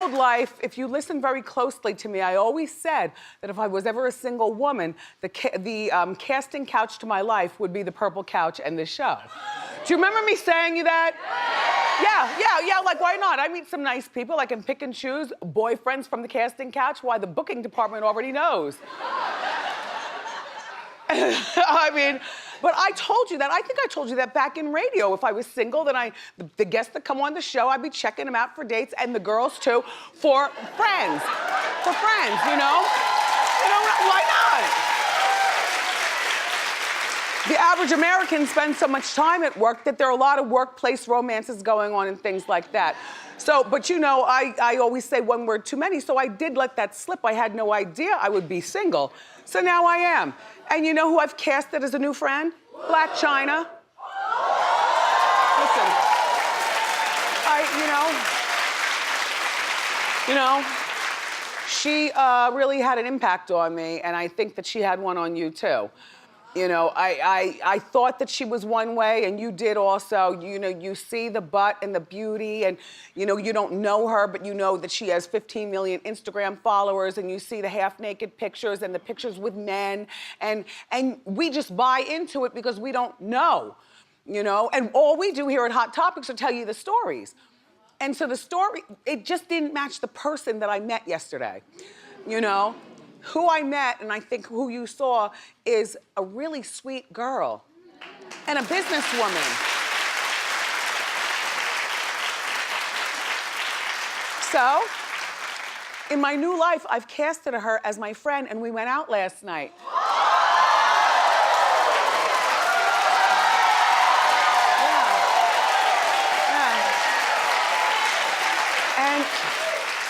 old life, if you listen very closely to me, I always said that if I was ever a single woman, the casting couch to my life would be the purple couch and this show. Do you remember me saying you that? Yeah, like why not? I meet some nice people. I can pick and choose boyfriends from the casting couch. Why, the booking department already knows. I mean, but I told you that. I think I told you that back in radio. If I was single, then the guests that come on the show, I'd be checking them out for dates, and the girls too, for friends. For friends, you know? You know, why not? The average American spends so much time at work that there are a lot of workplace romances going on and things like that. So, but you know, I always say one word too many, so I did let that slip. I had no idea I would be single. So now I am. And you know who I've casted as a new friend? Blac Chyna. Listen, she really had an impact on me, and I think that she had one on you too. You know, I thought that she was one way, and you did also. You know, you see the butt and the beauty, and you know, you don't know her, but you know that she has 15 million Instagram followers, and you see the half-naked pictures and the pictures with men, and we just buy into it because we don't know, you know? And all we do here at Hot Topics are tell you the stories. And so the story, it just didn't match the person that I met yesterday, you know? Who I met, and I think who you saw, is a really sweet girl and a businesswoman. So, in my new life, I've casted her as my friend, and we went out last night.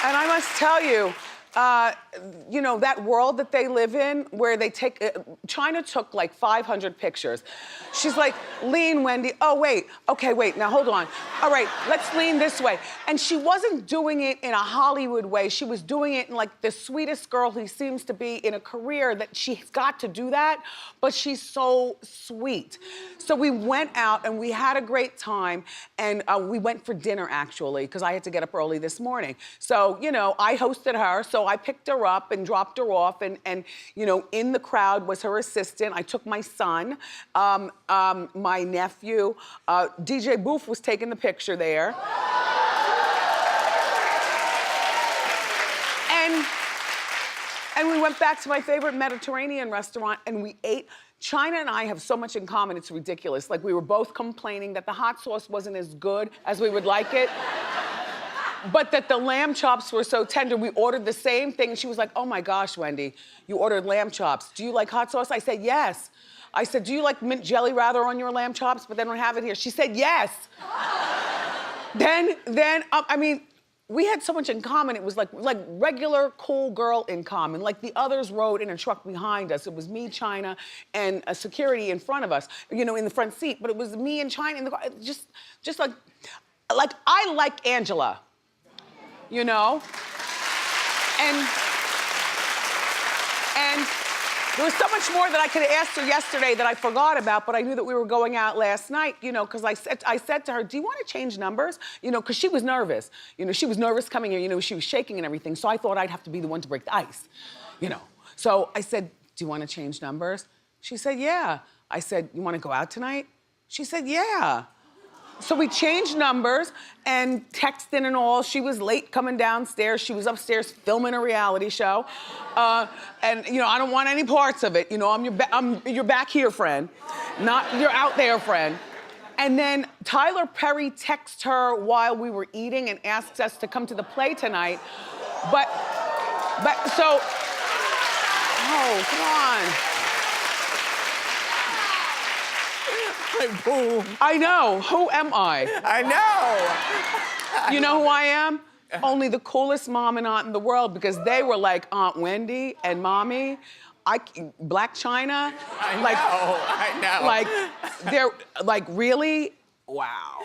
And I must tell you, you know, that world that they live in where they take, Chyna took like 500 pictures. She's like, lean, Wendy. Oh, wait. Okay, wait, now hold on. All right, let's lean this way. And she wasn't doing it in a Hollywood way. She was doing it in like the sweetest girl who seems to be in a career that she's got to do that, but she's so sweet. So we went out and we had a great time, and we went for dinner actually, because I had to get up early this morning. So, you know, I hosted her, so I picked her up and dropped her off, and you know, in the crowd was her assistant. I took my son, my nephew. DJ Boof was taking the picture there. And we went back to my favorite Mediterranean restaurant and we ate. Chyna and I have so much in common, it's ridiculous. Like, we were both complaining that the hot sauce wasn't as good as we would like it. But that the lamb chops were so tender. We ordered the same thing. She was like, oh my gosh, Wendy, you ordered lamb chops. Do you like hot sauce? I said, yes. I said, do you like mint jelly rather on your lamb chops? But they don't have it here. She said, yes. I mean, we had so much in common. It was like regular cool girl in common. Like the others rode in a truck behind us. It was me, Chyna, and a security in front of us, you know, in the front seat. But it was me and Chyna in the car. Just like I like Angela. You know? And there was so much more that I could have asked her yesterday that I forgot about, but I knew that we were going out last night, you know, because I said to her, do you want to change numbers? You know, because she was nervous. You know, she was nervous coming here, you know, she was shaking and everything, so I thought I'd have to be the one to break the ice, you know. So I said, do you want to change numbers? She said, yeah. I said, you want to go out tonight? She said, yeah. So we changed numbers and texting and all. She was late coming downstairs. She was upstairs filming a reality show. And you know, I don't want any parts of it. You know, I'm your back here friend, not your out there friend. And then Tyler Perry texts her while we were eating and asks us to come to the play tonight. But so, oh, come on. Boom. I know. Who am I? I know. You know who I am? Only the coolest mom and aunt in the world, because they were like Aunt Wendy and Mommy. Blac Chyna. I know. Like, they're like, really? Wow.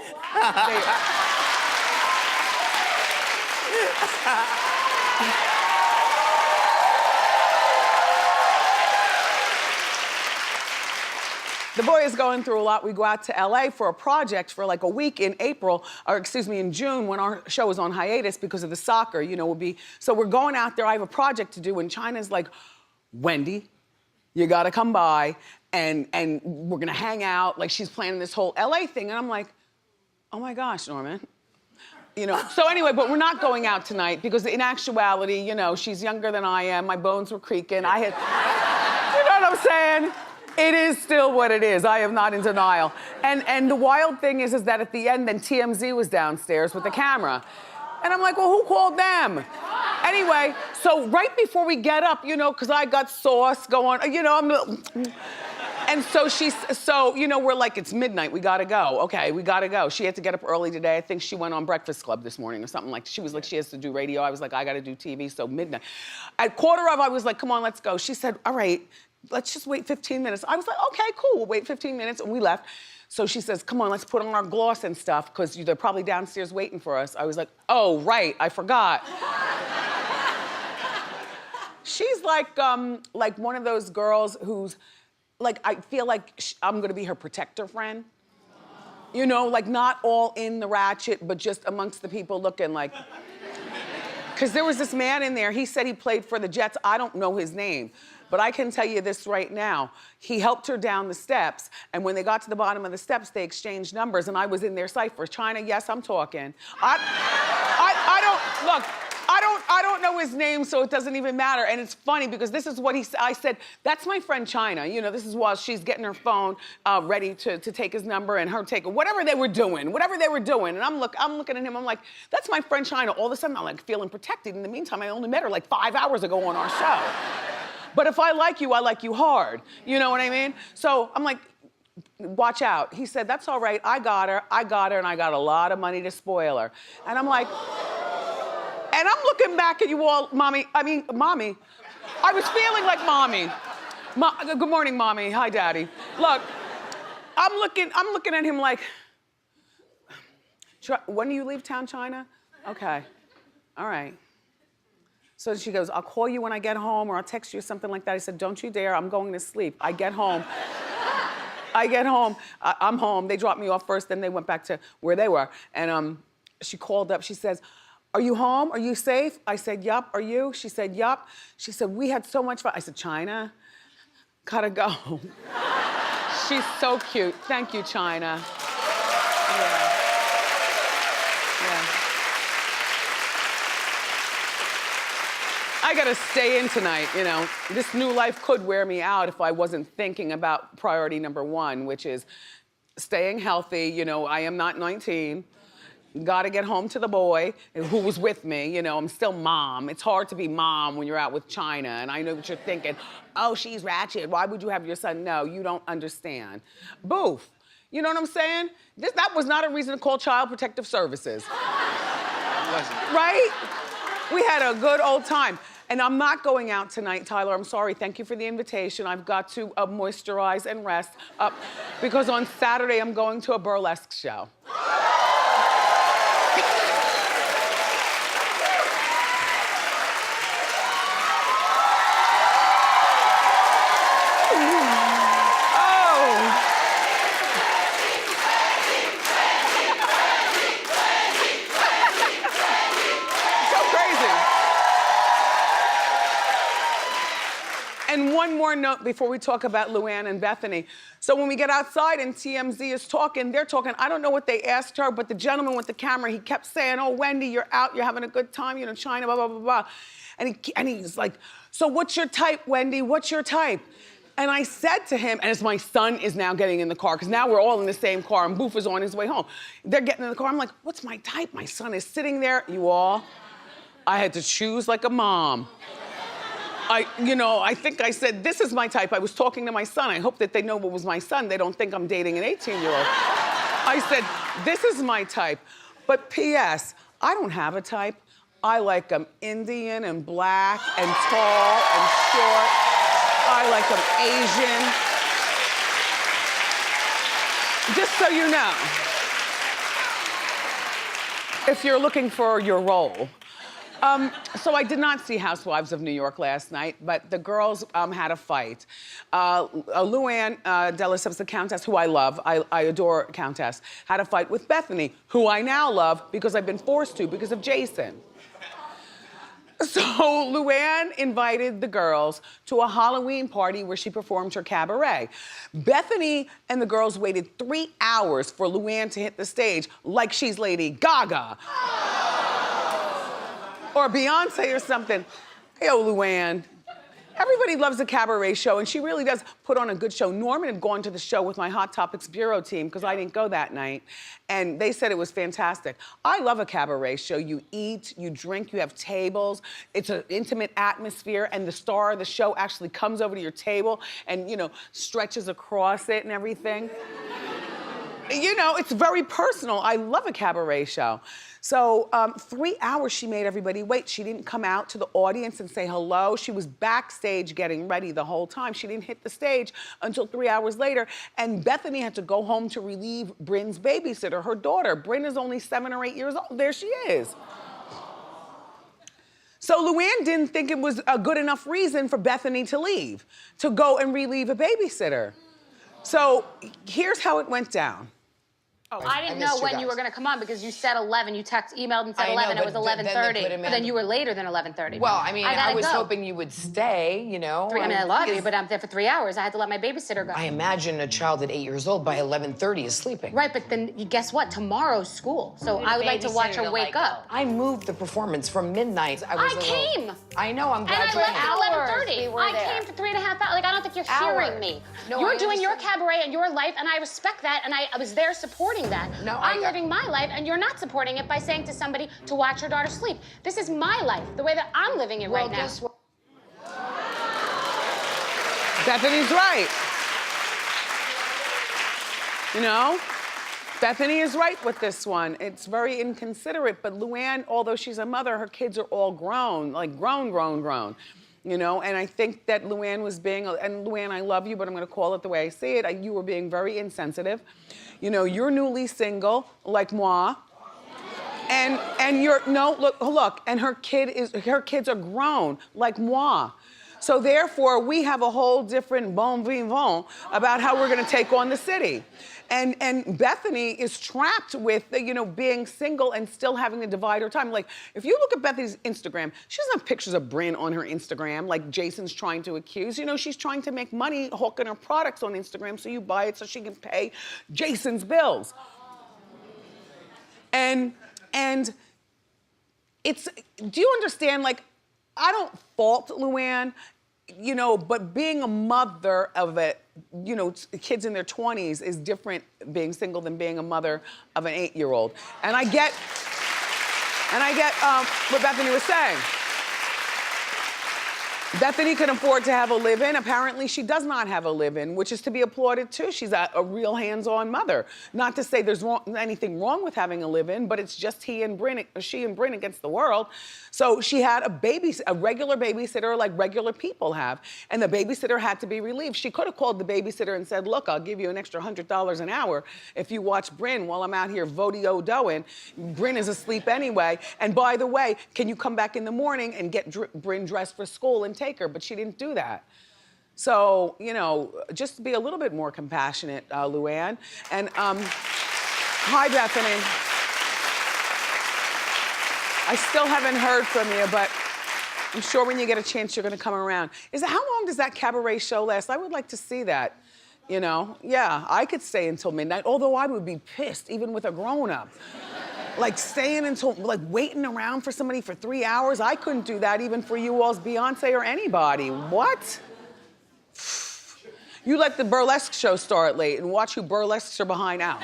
The boy is going through a lot. We go out to LA for a project for like a week in in June when our show is on hiatus because of the soccer, so we're going out there. I have a project to do and Chyna's like, Wendy, you gotta come by and we're gonna hang out. Like she's planning this whole LA thing. And I'm like, oh my gosh, Norman. So anyway, but we're not going out tonight because in actuality, she's younger than I am. My bones were creaking. You know what I'm saying? It is still what it is. I am not in denial. And the wild thing is that at the end, then TMZ was downstairs with the camera. And I'm like, well, who called them? Anyway, so right before we get up, because I got sauce going, and so we're like, it's midnight, we gotta go. Okay, we gotta go. She had to get up early today. I think she went on Breakfast Club this morning or something like, she was like, she has to do radio. I was like, I gotta do TV, so midnight. At 1:15, I was like, come on, let's go. She said, all right, let's just wait 15 minutes. I was like, okay, cool, we'll wait 15 minutes, and we left. So she says, come on, let's put on our gloss and stuff, because they're probably downstairs waiting for us. I was like, oh, right, I forgot. She's like one of those girls who's, like, I feel like I'm gonna be her protector friend. Like not all in the ratchet, but just amongst the people looking like. Because there was this man in there, he said he played for the Jets. I don't know his name, but I can tell you this right now. He helped her down the steps, and when they got to the bottom of the steps, they exchanged numbers, and I was in their cipher. Chyna, yes, I'm talking. I don't know his name, so it doesn't even matter. And it's funny because this is what I said, that's my friend Chyna. This is while she's getting her phone ready to take his number and her take it, whatever they were doing. And I'm looking at him, I'm like, that's my friend Chyna. All of a sudden, I'm like feeling protected. In the meantime, I only met her like 5 hours ago on our show. But if I like you hard. You know what I mean? So I'm like, watch out. He said, that's all right, I got her, and I got a lot of money to spoil her. And I'm like, and I'm looking back at you all, mommy. I was feeling like mommy. Good morning, mommy. Hi, daddy. Look, I'm looking at him like, when do you leave town, Chyna? Okay, all right. So she goes, I'll call you when I get home, or I'll text you or something like that. I said, don't you dare, I'm going to sleep. I get home, I'm home. They dropped me off first, then they went back to where they were. And she called up, she says, are you home? Are you safe? I said, yup. Are you? She said, yup. She said, we had so much fun. I said, Chyna, gotta go. She's so cute. Thank you, Chyna. Yeah. I gotta stay in tonight, This new life could wear me out if I wasn't thinking about priority number one, which is staying healthy. I am not 19. Gotta get home to the boy who was with me. I'm still mom. It's hard to be mom when you're out with Chyna. And I know what you're thinking. Oh, she's ratchet. Why would you have your son? No, you don't understand. Boof. You know what I'm saying? That was not a reason to call Child Protective Services. Right? We had a good old time. And I'm not going out tonight, Tyler. I'm sorry. Thank you for the invitation. I've got to moisturize and rest because on Saturday I'm going to a burlesque show. And one more note before we talk about Luanne and Bethenny. So when we get outside and TMZ is talking, they're talking, I don't know what they asked her, but the gentleman with the camera, he kept saying, oh, Wendy, you're out, you're having a good time, Chyna, blah, blah, blah, blah. And he's like, so what's your type, Wendy? What's your type? And I said to him, and as my son is now getting in the car, because now we're all in the same car, and Boof is on his way home. They're getting in the car, I'm like, what's my type? My son is sitting there, I had to choose like a mom. I think I said, this is my type. I was talking to my son. I hope that they know what was my son. They don't think I'm dating an 18-year-old. I said, this is my type. But P.S., I don't have a type. I like them Indian and black and tall and short. I like them Asian. Just so you know, if you're looking for your role. So I did not see Housewives of New York last night, but the girls had a fight. Luanne de Lesseps, the Countess, who I love, I adore Countess, had a fight with Bethenny, who I now love because I've been forced to because of Jason. So Luanne invited the girls to a Halloween party where she performed her cabaret. Bethenny and the girls waited 3 hours for Luanne to hit the stage like she's Lady Gaga. Or Beyonce or something. Yo, Luanne. Everybody loves a cabaret show, and she really does put on a good show. Norman had gone to the show with my Hot Topics Bureau team, because I didn't go that night, and they said it was fantastic. I love a cabaret show. You eat, you drink, you have tables. It's an intimate atmosphere, and the star of the show actually comes over to your table and, you know, stretches across it and everything. You know, it's very personal. I love a cabaret show. So 3 hours she made everybody wait. She didn't come out to the audience and say hello. She was backstage getting ready the whole time. She didn't hit the stage until 3 hours later. And Bethenny had to go home to relieve Bryn's babysitter, her daughter. Bryn is only 7 or 8 years old. There she is. So Luanne didn't think it was a good enough reason for Bethenny to leave, to go and relieve a babysitter. So here's how it went down. I didn't know when you were going to come on because you said 11. You emailed and said 11. It was 11:30. But then you were later than 11:30. Well, I mean, I was hoping you would stay, you know. I mean, I love you, but I'm there for 3 hours. I had to let my babysitter go. I imagine a child at 8 years old by 11:30 is sleeping. Right, but then guess what? Tomorrow's school. So I would like to watch her wake up. I moved the performance from midnight. I came. I know, I'm glad and you're I left at 11:30. I came for 3.5 hours. Like, I don't think you're hearing me. No, you're doing your cabaret and your life, and I respect that, and I was there supporting that. No, I'm living my life, and you're not supporting it by saying to somebody to watch your daughter sleep. This is my life, the way that I'm living it right now. Guess what? Bethenny's right. You know? Bethenny is right with this one. It's very inconsiderate, but Luanne, although she's a mother, her kids are all grown, like grown. You know, and I think that Luanne was being, and Luanne, I love you, but I'm gonna call it the way I see it. You were being very insensitive. You know, you're newly single, like moi. And you're, no, look, and her kids are grown, like moi. So therefore, we have a whole different bon vivant about how we're gonna take on the city. And Bethenny is trapped with, you know, being single and still having to divide her time. Like, if you look at Bethenny's Instagram, she doesn't have pictures of Bryn on her Instagram like Jason's trying to accuse. You know, she's trying to make money hawking her products on Instagram, so you buy it so she can pay Jason's bills. And it's, do you understand, like, I don't fault Luanne, you know, but being a mother of you know, kids in their 20s is different being single than being a mother of an 8-year-old. And I get what Bethenny was saying. Bethenny can afford to have a live-in. Apparently, she does not have a live-in, which is to be applauded too. She's a real hands-on mother. Not to say there's anything wrong with having a live-in, but it's just she and Bryn against the world. So she had a regular babysitter like regular people have, and the babysitter had to be relieved. She could have called the babysitter and said, look, I'll give you an extra $100 an hour if you watch Bryn while I'm out here vodeo-doing. Bryn is asleep anyway, and by the way, can you come back in the morning and get Bryn dressed for school and take her? But she didn't do that. So, you know, just be a little bit more compassionate, Luanne. And hi, Bethenny. I still haven't heard from you, but I'm sure when you get a chance, you're gonna come around. How long does that cabaret show last? I would like to see that, you know? Yeah, I could stay until midnight, although I would be pissed, even with a grown-up. Like staying until, like waiting around for somebody for 3 hours. I couldn't do that even for you all's Beyonce or anybody. What? You let the burlesque show start late and watch who burlesques are behind out.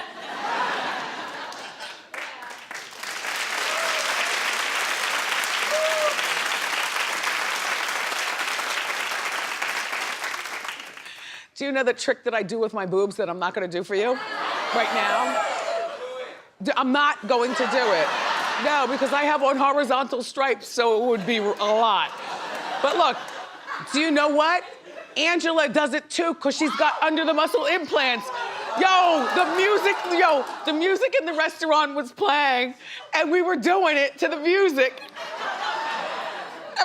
Do you know the trick that I do with my boobs that I'm not gonna do for you right now? I'm not going to do it. No, because I have on horizontal stripes, so it would be a lot. But look, do you know what? Angela does it too, because she's got under the muscle implants. The music in the restaurant was playing, and we were doing it to the music.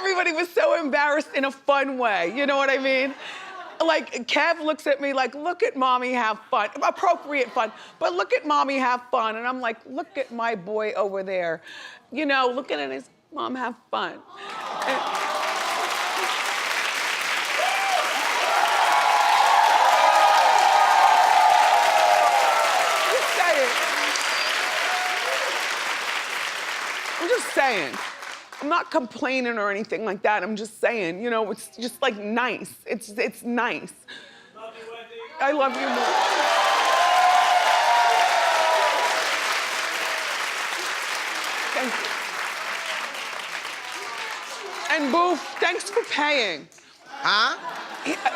everybody was so embarrassed in a fun way, you know what I mean? Like, Kev looks at me like, look at mommy have fun. Appropriate fun, but look at mommy have fun. And I'm like, look at my boy over there. You know, looking at his mom have fun. I'm just saying. I'm not complaining or anything like that. I'm just saying, you know, it's just like nice. It's nice. Love you, Wendy. I love you more. Thank you. And Boof, thanks for paying. Huh?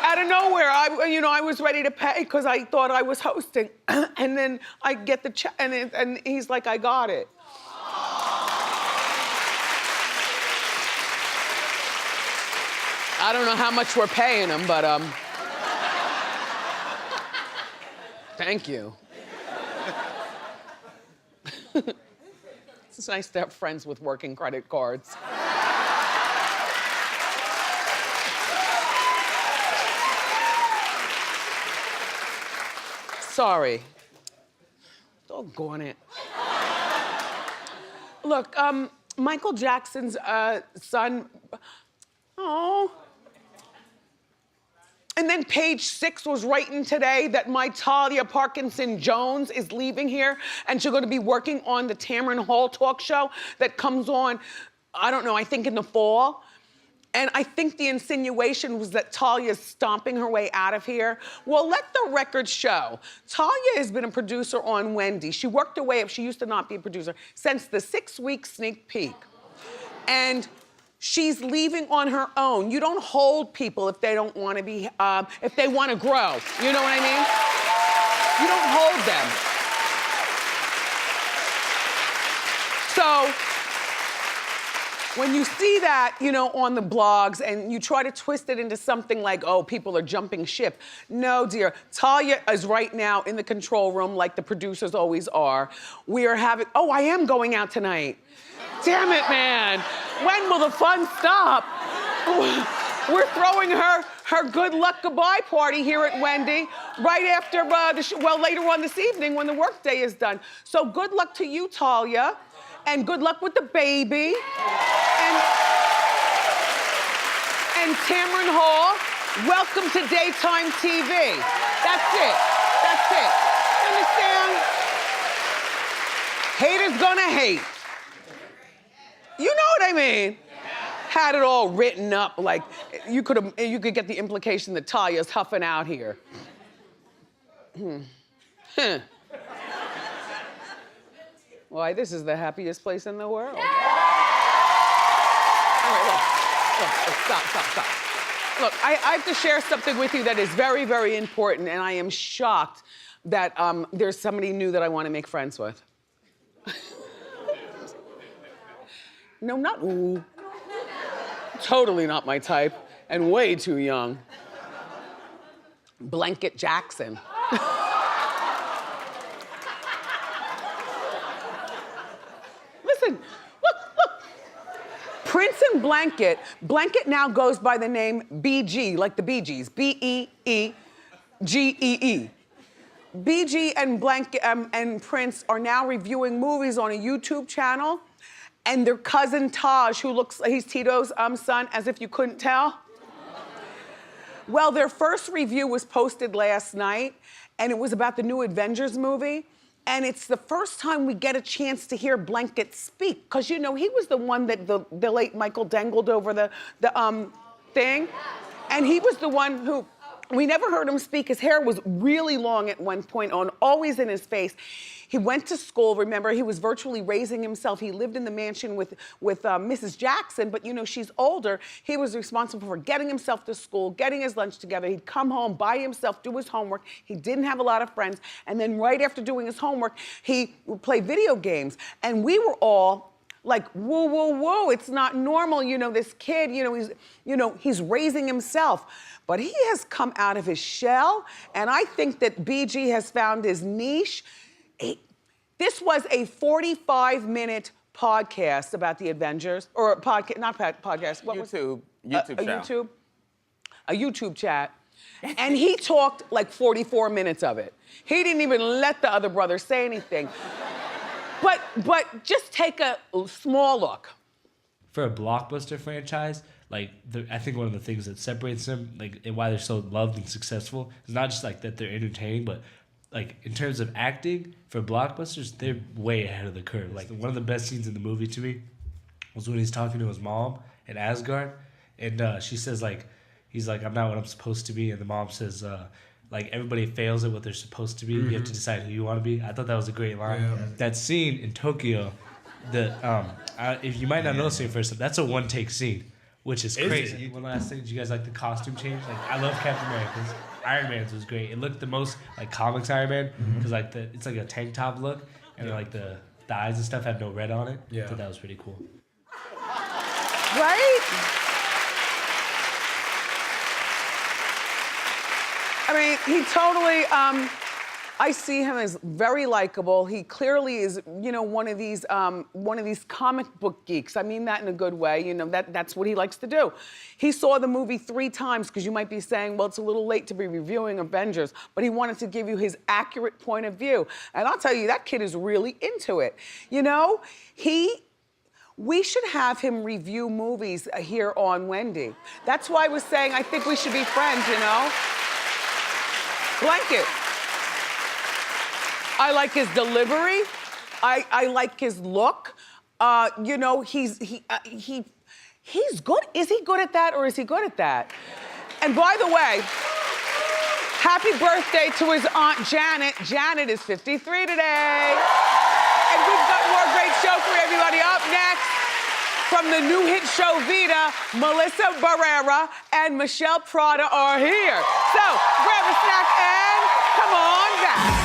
Out of nowhere, I was ready to pay because I thought I was hosting. And then I get the check, and he's like, I got it. I don't know how much we're paying him, but thank you. It's nice to have friends with working credit cards. Sorry. Doggone it. Look, Michael Jackson's son, oh. And then Page 6 was writing today that my Talia Parkinson Jones is leaving here and she's gonna be working on the Tamron Hall talk show that comes on, I don't know, I think in the fall. And I think the insinuation was that Talia's stomping her way out of here. Well, let the record show. Talia has been a producer on Wendy. She worked her way up, she used to not be a producer, since the 6-week sneak peek. And she's leaving on her own. You don't hold people if they don't want to be, if they want to grow. You know what I mean? You don't hold them. So, when you see that, you know, on the blogs and you try to twist it into something like, oh, people are jumping ship. No, dear. Talia is right now in the control room like the producers always are. We are having, oh, I am going out tonight. Damn it, man. When will the fun stop? We're throwing her good luck goodbye party here at Wendy right after later on this evening when the workday is done. So good luck to you, Talia, and good luck with the baby. And Tamron Hall, welcome to daytime TV. That's it. That's it. Understand? Haters gonna hate. You know what I mean? Had it all written up like you could get the implication that Talia's huffing out here. Why, this is the happiest place in the world. All right, look, stop. Look, I have to share something with you that is very, very important, and I am shocked that there's somebody new that I want to make friends with. No, not ooh. Totally not my type, and way too young. Blanket Jackson. Listen, look. Prince and Blanket now goes by the name BG, like the Bee Gees, B-E-E-G-E-E. BG and Blanket and Prince are now reviewing movies on a YouTube channel. And their cousin Taj, who looks like he's Tito's son, as if you couldn't tell. Well, their first review was posted last night, and it was about the new Avengers movie. And it's the first time we get a chance to hear Blanket speak, because you know, he was the one that the late Michael dangled over the thing. And he was the one who, we never heard him speak. His hair was really long at one point, always in his face. He went to school, remember, he was virtually raising himself. He lived in the mansion with Mrs. Jackson, but you know, she's older. He was responsible for getting himself to school, getting his lunch together. He'd come home by himself, do his homework. He didn't have a lot of friends. And then right after doing his homework, he would play video games. And we were all like, whoa, whoa, whoa, it's not normal. You know, this kid, he's raising himself. But he has come out of his shell, and I think that BG has found his niche. This was a 45-minute podcast about the Avengers, or podcast, not podcast, what was it? YouTube A YouTube chat. And he talked like 44 minutes of it. He didn't even let the other brother say anything. But just take a small look. For a blockbuster franchise, like I think one of the things that separates them, like and why they're so loved and successful, is not just like that they're entertaining, but like in terms of acting, for blockbusters, they're way ahead of the curve. Like one of the best scenes in the movie to me was when he's talking to his mom in Asgard, and she says like, he's like, I'm not what I'm supposed to be, and the mom says, like everybody fails at what they're supposed to be. You have to decide who you want to be. I thought that was a great line. Yeah. That scene in Tokyo, if you might not notice it first, that's a one-take scene, which is crazy. One last thing, did you guys like the costume change? Like I love Captain America's. Iron Man's was great. It looked the most like comics Iron Man because like it's like a tank top look, and like the eyes and stuff had no red on it. Yeah, I thought that was pretty cool. Right? I mean, he totally, I see him as very likable. He clearly is, you know, one of these comic book geeks. I mean that in a good way. You know, that's what he likes to do. He saw the movie 3 times, because you might be saying, well, it's a little late to be reviewing Avengers, but he wanted to give you his accurate point of view. And I'll tell you, that kid is really into it. You know, we should have him review movies here on Wendy. That's why I was saying I think we should be friends, you know? Blanket. I like his delivery. I like his look. You know, he's good. Is he good at that, or is he good at that? And by the way, happy birthday to his Aunt Janet. Janet is 53 today. And we've got more great show for everybody. Up next, from the new hit show Vida, Melissa Barrera and Michelle Prada are here. So grab a snack and come on back.